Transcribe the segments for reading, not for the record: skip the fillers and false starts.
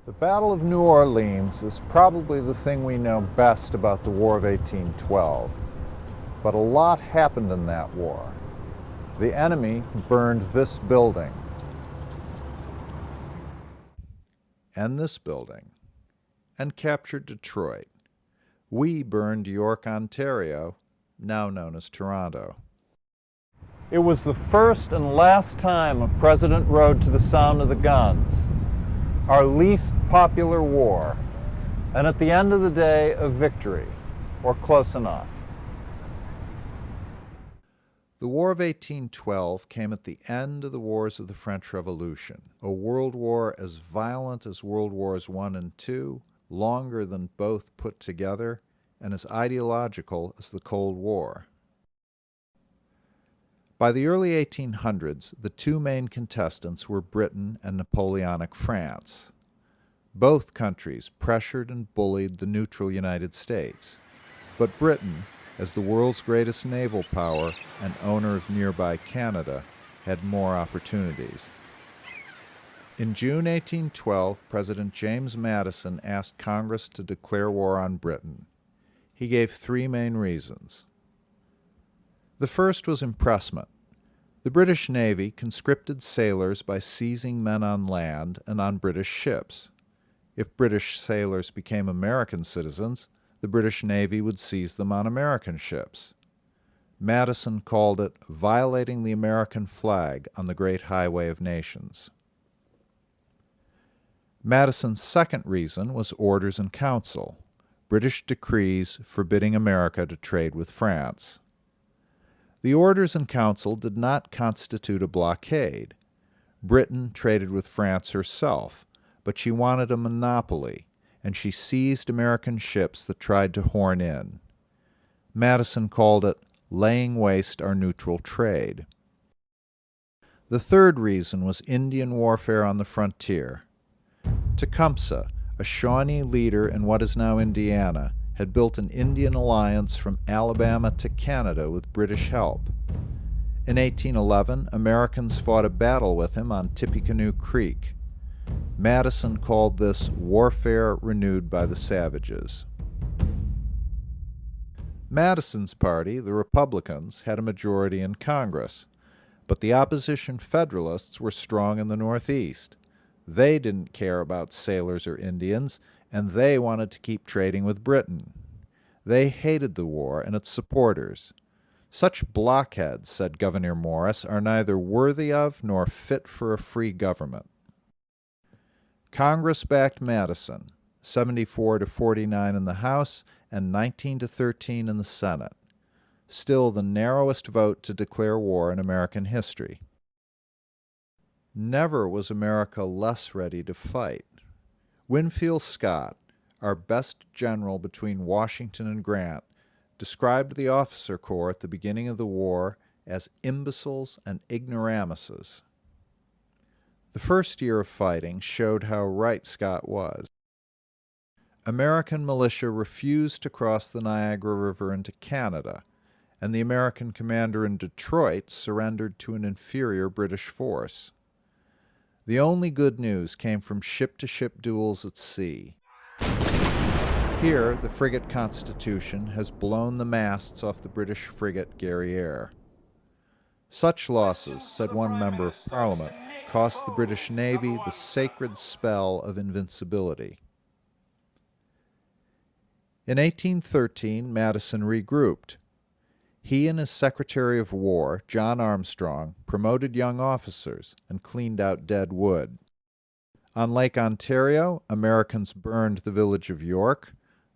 The Battle of New Orleans is probably the thing we know best about the War of 1812. But a lot happened in that war. The enemy burned this building, and this building, and captured Detroit. We burned York, Ontario, now known as Toronto. It was the first and last time a president rode to the sound of the guns. Our least popular war, and at the end of the day, a victory, or close enough. The War of 1812 came at the end of the wars of the French Revolution, a world war as violent as World Wars I and II, longer than both put together, and as ideological as the Cold War. By the early 1800s, the two main contestants were Britain and Napoleonic France. Both countries pressured and bullied the neutral United States, but Britain, as the world's greatest naval power and owner of nearby Canada, had more opportunities. In June 1812, President James Madison asked Congress to declare war on Britain. He gave three main reasons. The first was impressment. The British Navy conscripted sailors by seizing men on land and on British ships. If British sailors became American citizens, the British Navy would seize them on American ships. Madison called it violating the American flag on the great highway of nations. Madison's second reason was orders in council, British decrees forbidding America to trade with France. The orders in council did not constitute a blockade. Britain traded with France herself, but she wanted a monopoly, and she seized American ships that tried to horn in. Madison called it laying waste our neutral trade. The third reason was Indian warfare on the frontier. Tecumseh, a Shawnee leader in what is now Indiana, had built an Indian alliance from Alabama to Canada with British help. In 1811, Americans fought a battle with him on Tippecanoe Creek. Madison called this warfare renewed by the savages. Madison's party, the Republicans, had a majority in Congress, but the opposition Federalists were strong in the Northeast. They didn't care about sailors or Indians, and they wanted to keep trading with Britain. They hated the war and its supporters. Such blockheads, said Gouverneur Morris, are neither worthy of nor fit for a free government. Congress backed Madison, 74 to 49 in the House and 19 to 13 in the Senate, still the narrowest vote to declare war in American history. Never was America less ready to fight. Winfield Scott, our best general between Washington and Grant, described the officer corps at the beginning of the war as imbeciles and ignoramuses. The first year of fighting showed how right Scott was. American militia refused to cross the Niagara River into Canada, and the American commander in Detroit surrendered to an inferior British force. The only good news came from ship-to-ship duels at sea. Here, the frigate Constitution has blown the masts off the British frigate Guerriere. Such losses, said one member of Parliament, cost the British Navy the sacred spell of invincibility. In 1813, Madison regrouped. He and his Secretary of War, John Armstrong, promoted young officers and cleaned out dead wood. On Lake Ontario, Americans burned the village of York,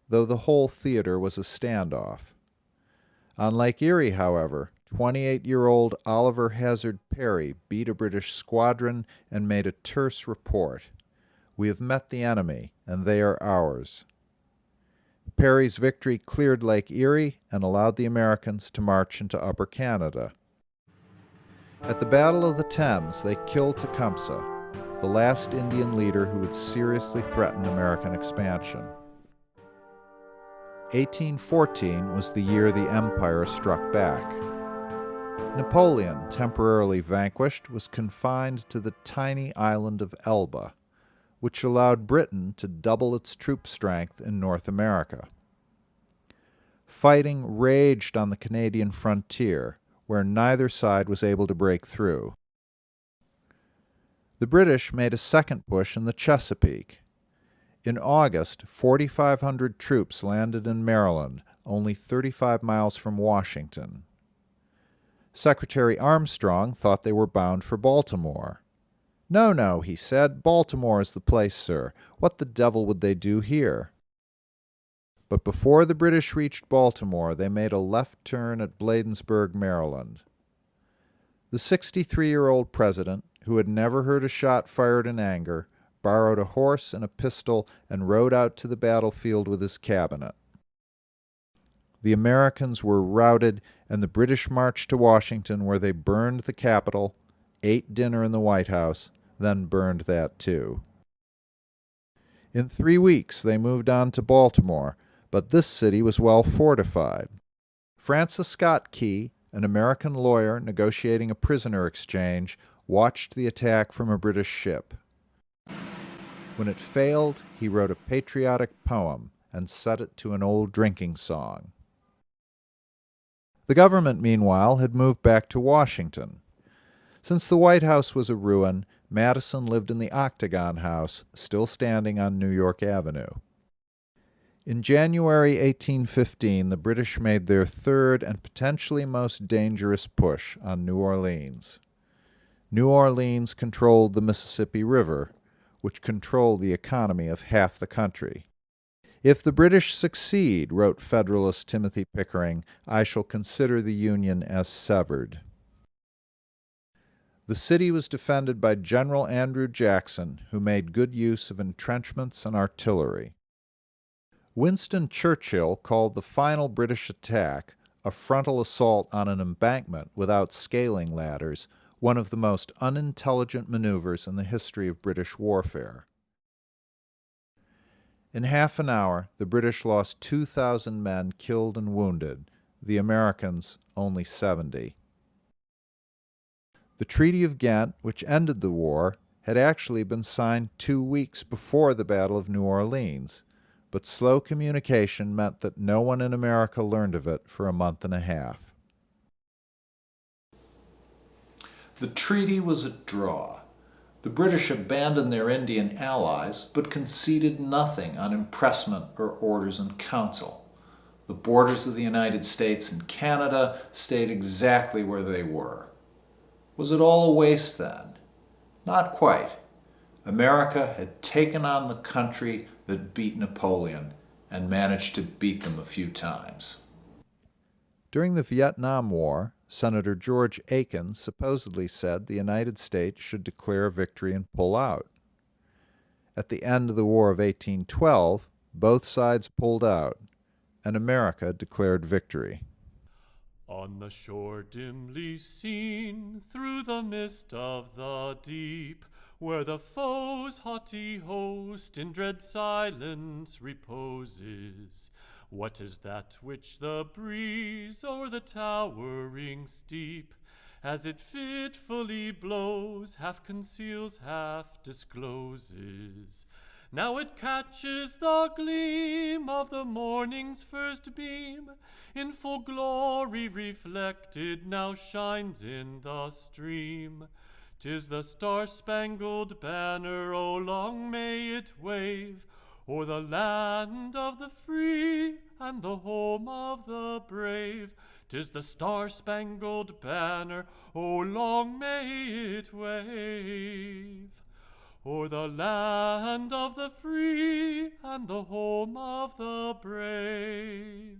though the whole theater was a standoff. On Lake Erie, however, 28-year-old Oliver Hazard Perry beat a British squadron and made a terse report. "We have met the enemy, and they are ours." Perry's victory cleared Lake Erie and allowed the Americans to march into Upper Canada. At the Battle of the Thames, they killed Tecumseh, the last Indian leader who would seriously threaten American expansion. 1814 was the year the Empire struck back. Napoleon, temporarily vanquished, was confined to the tiny island of Elba, which allowed Britain to double its troop strength in North America. Fighting raged on the Canadian frontier, where neither side was able to break through. The British made a second push in the Chesapeake. In August, 4,500 troops landed in Maryland, only 35 miles from Washington. Secretary Armstrong thought they were bound for Baltimore. "No, no," he said, "Baltimore is the place, sir. What the devil would they do here?" But before the British reached Baltimore, they made a left turn at Bladensburg, Maryland. The 63-year-old president, who had never heard a shot fired in anger, borrowed a horse and a pistol and rode out to the battlefield with his cabinet. The Americans were routed, and the British marched to Washington, where they burned the Capitol, ate dinner in the White House, then burned that too. In 3 weeks they moved on to Baltimore, but this city was well fortified. Francis Scott Key, an American lawyer negotiating a prisoner exchange, watched the attack from a British ship. When it failed, he wrote a patriotic poem and set it to an old drinking song. The government, meanwhile, had moved back to Washington. Since the White House was a ruin, Madison lived in the Octagon House, still standing on New York Avenue. In January 1815, the British made their third and potentially most dangerous push on New Orleans. New Orleans controlled the Mississippi River, which controlled the economy of half the country. "If the British succeed," wrote Federalist Timothy Pickering, "I shall consider the Union as severed." The city was defended by General Andrew Jackson, who made good use of entrenchments and artillery. Winston Churchill called the final British attack, a frontal assault on an embankment without scaling ladders, one of the most unintelligent maneuvers in the history of British warfare. In half an hour, the British lost 2,000 men killed and wounded, the Americans only 70. The Treaty of Ghent, which ended the war, had actually been signed 2 weeks before the Battle of New Orleans, but slow communication meant that no one in America learned of it for a month and a half. The treaty was a draw. The British abandoned their Indian allies, but conceded nothing on impressment or orders in council. The borders of the United States and Canada stayed exactly where they were. Was it all a waste then? Not quite. America had taken on the country that beat Napoleon and managed to beat them a few times. During the Vietnam War, Senator George Aiken supposedly said the United States should declare victory and pull out. At the end of the War of 1812, both sides pulled out, and America declared victory. On the shore dimly seen, through the mist of the deep, where the foe's haughty host in dread silence reposes, what is that which the breeze o'er the towering steep, as it fitfully blows, half conceals, half discloses? Now it catches the gleam of the morning's first beam, in full glory reflected, now shines in the stream. 'Tis the star-spangled banner, oh long may it wave, o'er the land of the free and the home of the brave. 'Tis the star-spangled banner, oh long may it wave, o'er the land of the free and the home of the brave.